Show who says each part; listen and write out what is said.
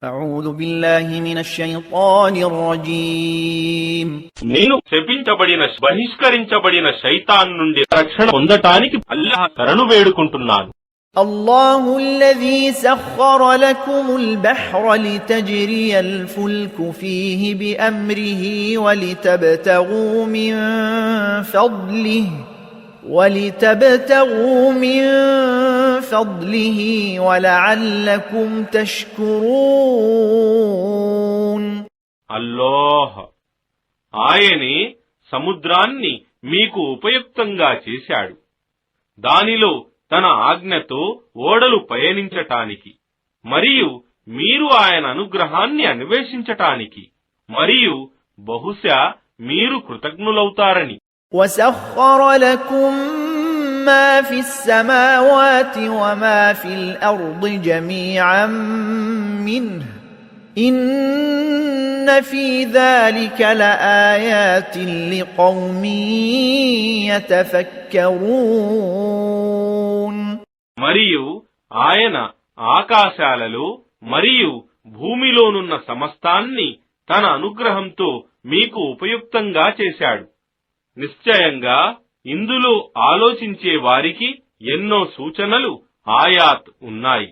Speaker 1: أعوذ بالله من الشيطان الرجيم
Speaker 2: నేను శపించబడిన బహిష్కరించబడిన శైతాన్ నుండి రక్షణ పొందటానికి అల్లాహ్ శరణు వేడుకుంటున్నాను.
Speaker 1: الله الذي سخر لكم البحر لتجري الفلك فيه بأمره ولتبتغوا من فضله ولعلكم تشكرون.
Speaker 2: అల్లాహ్ ఆయనే సముద్రాన్ని మీకు ఉపయుక్తంగా చేశాడు, దానిలో తన ఆజ్ఞతో ఓడలు పయనించటానికి మరియు మీరు ఆయన అనుగ్రహాన్ని అన్వేషించటానికి మరియు బహుశా మీరు కృతజ్ఞులవుతారని.
Speaker 1: وسخر لكم ما في السماوات وما في الأرض جميعا منه إن في ذلك لآيات لقوم يتفكرون.
Speaker 2: మరియు ఆయన ఆకాశాలలో మరియు భూమిలోనున్న సమస్తాన్ని తన అనుగ్రహంతో మీకు ఉపయుక్తంగా చేశాడు. నిశ్చయంగా ఇందులో ఆలోచించే వారికి ఎన్నో సూచనలు, ఆయాత్ ఉన్నాయి.